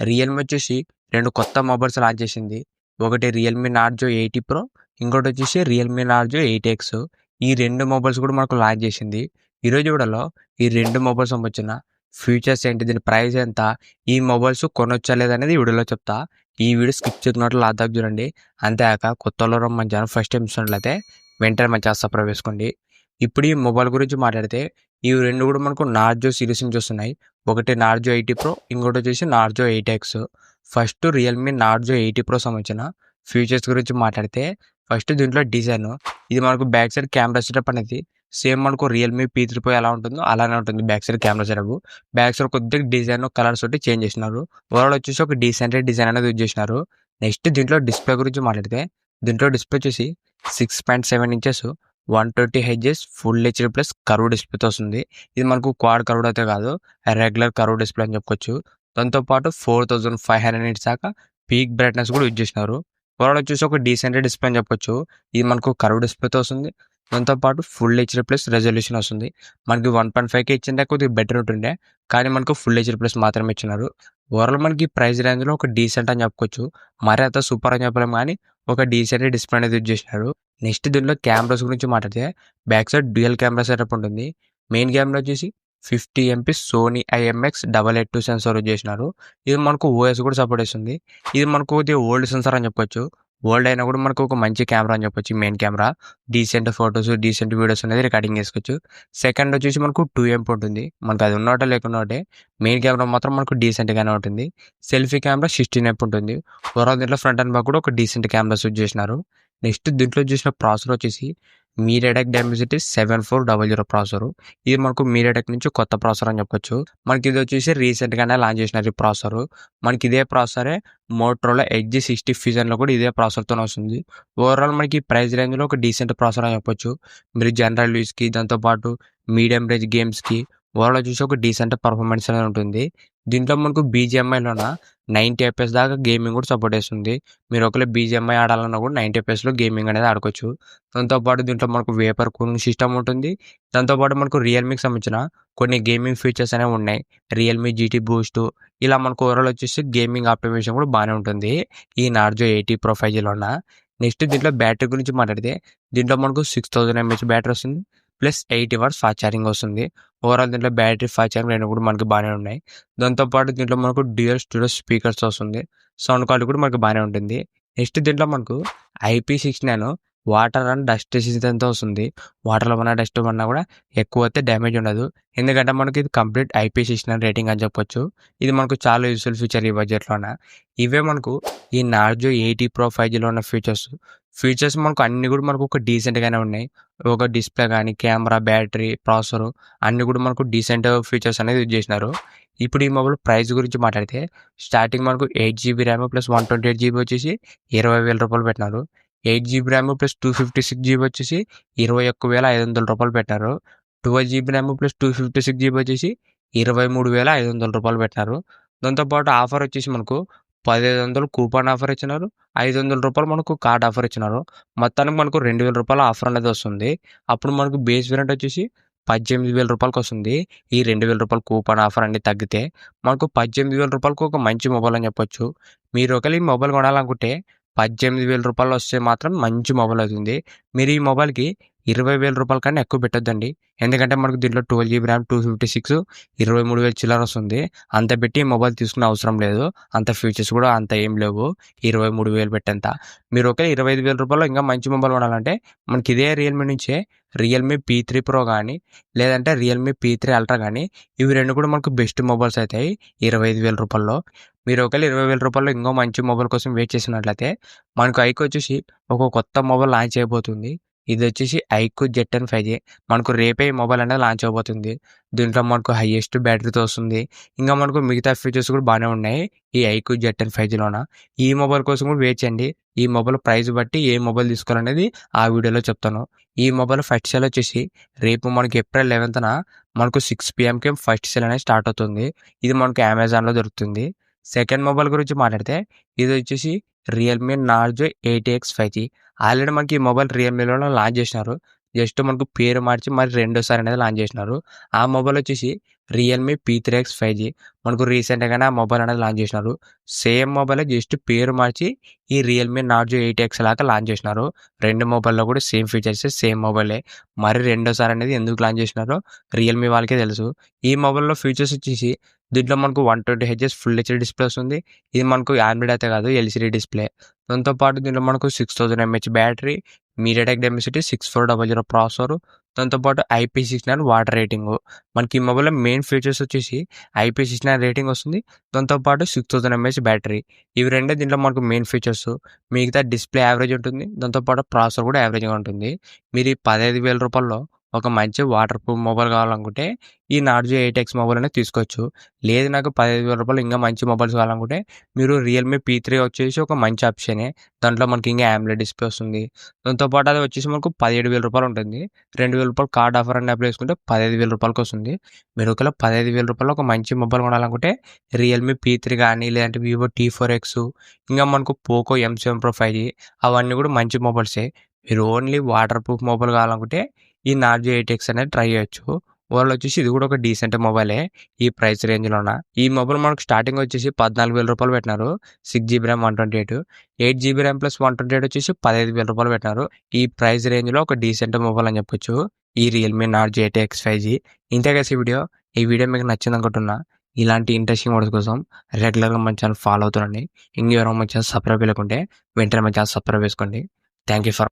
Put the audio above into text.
Realme వచ్చేసి 2 కొత్త mobiles launch చేసింది. ఒకటి రియల్‌మి నార్జో 80 ప్రో, ఇంకోటొచ్చేసి రియల్‌మి నార్జో 8X. ఈ 2 మొబైల్స్ కూడా మనకు లాంచ్ చేసింది. ఈరోజు వీడియోలో ఈ 2 మొబైల్స్ సంబంధించిన ఫీచర్స్ ఏంటి? దీని ప్రైస్ ఎంత? ఈ మొబైల్స్ కొనొచ్చా లేదా అనేది ఈ వీడియోలో చెప్తా. ఈ వీడియో స్కిప్ చేయకున్నట్లు లాస్ట్ దాకా చూడండి. అంతేకాక కొత్తోళ్ళు మన ఛానల్ ఫస్ట్ టైం చూసినట్లయితే వెంటనే మన ఛానల్ సబ్స్క్రైబ్ చేసుకోండి. ఇప్పుడు ఈ మొబైల్ గురించి మాట్లాడితే ఈ 2 కూడా మనకు నార్జో సిరీస్ నుంచి వస్తున్నాయి. ఒకటి నార్జో 80 ప్రో, ఇంకోటి వచ్చేసి Narzo 8X. First Realme Narzo 80 pro సంబంధించిన ఫీచర్స్ గురించి మాట్లాడితే ఫస్ట్ దీంట్లో డిజైన్. ఇది మనకు బ్యాక్ సైడ్ కెమెరా సెటప్ అనేది సేమ్ మనకు రియల్‌మి P3 ప్రో ఎలా ఉంటుందో అలానే ఉంటుంది back side camera setup. Back side కొద్దిగా డిజైన్ కలర్స్ ఒకటి చేంజ్ చేసినారు. ఓవరాల్ వచ్చేసి ఒక డీసెంట్ డిజైన్ అనేది యూజ్ చేసినారు. నెక్స్ట్ దీంట్లో డిస్ప్లే గురించి మాట్లాడితే దీంట్లో డిస్ప్లే వచ్చేసి 6.7 inches 120 hertz full HD plus curve డిస్ప్లేతో వస్తుంది. ఇది మనకు క్వాడ్ కర్వ్డ్ అయితే కాదు, రెగ్యులర్ కర్వ్ డిస్ప్లే అని చెప్పుకోవచ్చు. దాంతో పాటు 4500 నిట్స్ దాకా పీక్ బ్రైట్నెస్ కూడా యూజ్ చేసినారు. ఓవరాల్ వచ్చేసి ఒక డీసెంట్ డిస్ప్లే అని చెప్పొచ్చు. ఇది మనకు కర్వ్ డిస్ప్లేతో వస్తుంది. దాంతో పాటు ఫుల్ హెచ్‌డీ ప్లస్ రెజల్యూషన్ వస్తుంది. మనకి 1.5K ఇచ్చింటే కొద్దిగా బెటర్ ఉంటుండే, కానీ మనకు ఫుల్ హెచ్‌డీ ప్లస్ మాత్రమే ఇచ్చినారు. ఓవరాల్ మనకి ప్రైస్ రేంజ్లో ఒక డీసెంట్ అని చెప్పుకోవచ్చు. మరీ అంత సూపర్ అని చెప్పలేము, కానీ ఒక డీసెంట్ డిస్ప్లే అనేది యూజ్ చేసినారు. నెక్స్ట్ దీంట్లో కెమెరాస్ గురించి మాట్లాడితే back side dual camera setup ఉంటుంది. మెయిన్ కెమెరా వచ్చేసి 50 MP Sony IMX882 censor use చేసినారు. ఇది మనకు OS కూడా సపోర్ట్ చేస్తుంది. ఇది మనకు కొద్దిగా ఓల్డ్ సెన్సార్ అని చెప్పొచ్చు. ఓల్డ్ అయినా కూడా మనకు ఒక మంచి కెమెరా అని చెప్పొచ్చు. Main camera decent photos, decent videos అనేది రికార్డింగ్ చేసుకోవచ్చు. సెకండ్ వచ్చేసి మనకు 2MP ఉంటుంది. మనకు అది ఉన్నోటే లేకున్నోటే మెయిన్ కెమెరా మాత్రం మనకు డీసెంట్గానే ఉంటుంది. సెల్ఫీ కెమెరా 16MP ఉంటుంది. ఓవరాల్ దీంట్లో ఫ్రంట్ అండ్ బ్యాక్ కూడా ఒక డీసెంట్ కెమెరాస్ యూజ్ చేసినారు. నెక్స్ట్ దీంట్లో చూసిన ప్రాసెసర్ వచ్చేసి మీడియాటెక్ డైమెన్సిటీ 7400 ప్రాసెసర్. ఇది మనకు మీడియాటెక్ నుంచి కొత్త ప్రాసెసర్ అని చెప్పొచ్చు. మనకి ఇది వచ్చేసి రీసెంట్గానే లాంచ్ చేసినారు ఈ ప్రాసెసర్. మనకి ఇదే ప్రాసెసరే మోటరోలా ఎడ్జ్ 60 ఫ్యూజన్లో కూడా ఇదే ప్రాసెసర్తోనే వస్తుంది. ఓవరాల్ మనకి ప్రైస్ రేంజ్లో ఒక డీసెంట్ ప్రాసెసర్ అని చెప్పొచ్చు. మీరు జనరల్ యూస్కి, దాంతోపాటు మీడియం రేంజ్ గేమ్స్కి ఓవరాల్ వచ్చేసి ఒక డీసెంట్ పర్ఫార్మెన్స్ అనేది ఉంటుంది. దీంట్లో మనకు BGMIలోన 90 FPS దాకా గేమింగ్ కూడా సపోర్ట్ చేస్తుంది. మీరు ఒకవేళ BGMI ఆడాలన్నా కూడా 90 FPSలో గేమింగ్ అనేది ఆడుకోవచ్చు. దాంతోపాటు దీంట్లో మనకు వేపర్ కూలింగ్ సిస్టమ్ ఉంటుంది. దాంతోపాటు మనకు రియల్మీకి సంబంధించిన కొన్ని గేమింగ్ ఫీచర్స్ అనేవి ఉన్నాయి. రియల్మీ GT బూస్ట్, ఇలా మనకు ఓవరాల్ వచ్చేసి గేమింగ్ ఆప్టిమైజేషన్ కూడా బాగానే ఉంటుంది ఈ నార్జో 80 ప్రో 5Gలోన. నెక్స్ట్ దీంట్లో బ్యాటరీ గురించి మాట్లాడితే దీంట్లో మనకు 6000 mAh బ్యాటరీ వస్తుంది. ప్లస్ 80 వాట్స్ ఫాస్ట్ ఛార్జింగ్ వస్తుంది. ఓవరాల్ దీంట్లో బ్యాటరీ, ఫాస్ట్ ఛార్జింగ్ రెండు కూడా మనకి బాగానే ఉన్నాయి. దాంతోపాటు దీంట్లో మనకు డ్యూయల్ స్టూడియో స్పీకర్స్ వస్తుంది. సౌండ్ క్వాలిటీ కూడా మనకు బాగానే ఉంటుంది. నెక్స్ట్ దీంట్లో మనకు IP69 వాటర్ అండ్ డస్ట్ రెసిస్టెంట్‌తో వస్తుంది. వాటర్లో పడినా, డస్ట్ పడినా కూడా ఎక్కువ అయితే డ్యామేజ్ ఉండదు. ఎందుకంటే మనకి ఇది కంప్లీట్ IP69 రేటింగ్ అని చెప్పొచ్చు. ఇది మనకు చాలా యూస్ఫుల్ ఫీచర్ ఈ బడ్జెట్లోన. ఇవే మనకు ఈ నార్జో 80 ప్రో 5Gలో ఉన్న ఫీచర్స్ మనకు అన్నీ కూడా మనకు ఒక డీసెంట్‌గానే ఉన్నాయి. ఒక డిస్ప్లే కానీ, కెమెరా, బ్యాటరీ, ప్రాసెసర్ అన్నీ కూడా మనకు డీసెంట్ ఫీచర్స్ అనేది యూజ్ చేసినారు. ఇప్పుడు ఈ మొబైల్ ప్రైస్ గురించి మాట్లాడితే స్టార్టింగ్ మనకు 8GB ర్యామ్ ప్లస్ 128GB వచ్చేసి 20,000 రూపాయలు పెట్టినారు. 8GB ర్యామ్ ప్లస్ 256GB వచ్చేసి 21,500 రూపాయలు పెట్టారు. 12GB ర్యామ్ ప్లస్ 256GB వచ్చేసి 23,500 రూపాయలు పెట్టినారు. దాంతోపాటు ఆఫర్ వచ్చేసి మనకు 1500 కూపన్ ఆఫర్ ఇచ్చినారు. 500 రూపాయలు మనకు కార్డ్ ఆఫర్ ఇచ్చినారు. మొత్తానికి మనకు 2000 రూపాయల ఆఫర్ అనేది వస్తుంది. అప్పుడు మనకు బేస్ వేరియంట్ వచ్చేసి 18,000 రూపాయలకి వస్తుంది. ఈ 2000 రూపాయల కూపన్ ఆఫర్ అన్ని తగ్గితే మనకు 18,000 రూపాయలకు ఒక మంచి మొబైల్ అని చెప్పొచ్చు. మీరు ఒకవేళ ఈ మొబైల్ కొనాలనుకుంటే 18,000 రూపాయలు వస్తే మాత్రం మంచి మొబైల్ అవుతుంది. మీరు ఈ మొబైల్కి 20,000 రూపాయల కన్నా ఎక్కువ పెట్టొద్దండి. ఎందుకంటే మనకు దీంట్లో 12GB ర్యామ్ 256 23,000 చిల్లర వస్తుంది. అంత పెట్టి ఈ మొబైల్ తీసుకునే అవసరం లేదు. అంత ఫీచర్స్ కూడా అంత ఏం లేవు 23,000 పెట్టేంత. మీరు ఒకవేళ 25,000 రూపాయల్లో ఇంకా మంచి మొబైల్ కొనాలంటే మనకి ఇదే రియల్మీ నుంచే రియల్మీ P3 ప్రో కానీ, లేదంటే రియల్మీ P3 అల్ట్రా కానీ, ఇవి రెండు కూడా మనకు బెస్ట్ మొబైల్స్ అవుతాయి 25,000 రూపాయల్లో. మీరు ఒకవేళ 20,000 రూపాయల్లో ఇంకో మంచి మొబైల్ కోసం వెయిట్ చేసినట్లయితే మనకు ఐక్యూ వచ్చేసి ఒక కొత్త మొబైల్ లాంచ్ చేయబోతుంది. ఇది వచ్చేసి ఐక్యూ Z10 5G. మనకు రేపే ఈ మొబైల్ అనేది లాంచ్ అవబోతుంది. దీంట్లో మనకు హైయెస్ట్ బ్యాటరీతో వస్తుంది. ఇంకా మనకు మిగతా ఫీచర్స్ కూడా బాగానే ఉన్నాయి ఈ ఐక్యూ Z10 5Gలోన. ఈ మొబైల్ కోసం కూడా వెయిట్ చేయండి. ఈ మొబైల్ ప్రైస్ బట్టి ఏ మొబైల్ తీసుకోవాలనేది ఆ వీడియోలో చెప్తాను. ఈ మొబైల్ ఫస్ట్ సేల్ వచ్చేసి రేపు మనకి April 11న మనకు 6 PM ఫస్ట్ సేల్ అనేది స్టార్ట్ అవుతుంది. ఇది మనకు అమెజాన్లో దొరుకుతుంది. సెకండ్ మొబైల్ గురించి మాట్లాడితే ఇది వచ్చేసి Realme Narzo 8X 5G. Already మనకి ఈ మొబైల్ రియల్మీలో లాంచ్ చేసినారు. జస్ట్ మనకు పేరు మార్చి మరి రెండోసారి అనేది లాంచ్ చేసినారు. ఆ మొబైల్ వచ్చేసి రియల్‌మీ P3X 5G. మనకు రీసెంట్‌గానే ఆ మొబైల్ అనేది లాంచ్ చేసినారు. సేమ్ మొబైలే జస్ట్ పేరు మార్చి ఈ రియల్‌మీ నార్జో 8X లాగా లాంచ్ చేసినారు. 2 మొబైల్‌లో కూడా సేమ్ ఫీచర్సే, సేమ్ మొబైలే. మరి రెండోసారి అనేది ఎందుకు లాంచ్ చేసినారో రియల్‌మీ వాళ్ళకే తెలుసు. ఈ మొబైల్‌లో ఫీచర్స్ వచ్చేసి దీంట్లో మనకు 120 హెచ్ఎస్ ఫుల్ హెచ్‌డీ డిస్‌ప్లే వస్తుంది. ఇది మనకు ఆండ్రాయిడ్ అయితే కాదు, ఎల్‌సీడీ డిస్‌ప్లే. దాంతో పాటు దీంట్లో మనకు 6000 ఎంహెచ్ బ్యాటరీ, మీడియాటెక్ డెమెసిటీ 6400 ప్రాసెసర్, దాంతో పాటు IP69 వాటర్ రేటింగు. మనకి ఈ మొబైల్‌లో మెయిన్ ఫీచర్స్ వచ్చేసి IP69 రేటింగ్ వస్తుంది. దాంతో పాటు 6000 ఎంహెచ్ బ్యాటరీ. ఇవి రెండే దీంట్లో మనకు మెయిన్ ఫీచర్స్. మిగతా డిస్‌ప్లే యావరేజ్ ఉంటుంది. దాంతో పాటు ప్రాసెసర్ కూడా యావరేజ్‌గా ఉంటుంది. మీరు ఈ 15,000 ఒక మంచి వాటర్ ప్రూఫ్ మొబైల్ కావాలనుకుంటే ఈ నార్జో 8X మొబైల్ అనేది తీసుకోవచ్చు. లేదు నాకు రూ. 15,000 ఇంకా మంచి మొబైల్స్ కావాలనుకుంటే మీరు రియల్‌మీ P3 వచ్చేసి ఒక మంచి ఆప్షనే. దాంట్లో మనకి ఇంకా AMOLED డిస్‌ప్లే వస్తుంది. దాంతో పాటు అది వచ్చేసి మనకు రూ. 17,000 ఉంటుంది. రూ. 2,000 కార్డ్ ఆఫర్ అని అప్లై చేసుకుంటే రూ. 15,000 వస్తుంది. మీరు ఒకవేళ రూ. 15,000 ఒక మంచి మొబైల్ కొనాలనుకుంటే రియల్‌మీ P3 కానీ, లేదంటే వివో T4X, ఇంకా మనకు పోకో M7 Pro 5G అవన్నీ కూడా మంచి మొబైల్సే. మీరు ఓన్లీ వాటర్ ప్రూఫ్ మొబైల్ కావాలనుకుంటే ఈ నార్జో 8X అనేది ట్రై చేయొచ్చు. ఓవరాల్ వచ్చేసి ఇది కూడా ఒక డీసెంట్ మొబైలే ఈ ప్రైస్ రేంజ్‌లోన. ఈ మొబైల్ మనకు స్టార్టింగ్ వచ్చేసి రూ. 14,000 పెట్టినారు. 6GB RAM 128, 8GB RAM plus 128 వచ్చేసి రూ. 15,000 పెట్టినారు. ఈ ప్రైస్ రేంజ్‌లో ఒక డీసెంట్ మొబైల్ అని చెప్పొచ్చు ఈ రియల్‌మీ నార్జో 8X 5G. ఇంతే గైస్ ఈ వీడియో మీకు నచ్చిందనుకుంటున్నా. ఇలాంటి ఇంట్రెస్టింగ్ వీడియోస్ కోసం రెగ్యులర్‌గా మన ఛానల్ ఫాలో అవుతుండండి. ఇంకెవరైనా మన ఛానల్ సబ్స్క్రైబ్ చేయకుంటే వెంటనే మన ఛానల్ సబ్స్క్రైబ్ చేసుకోండి. Thank you for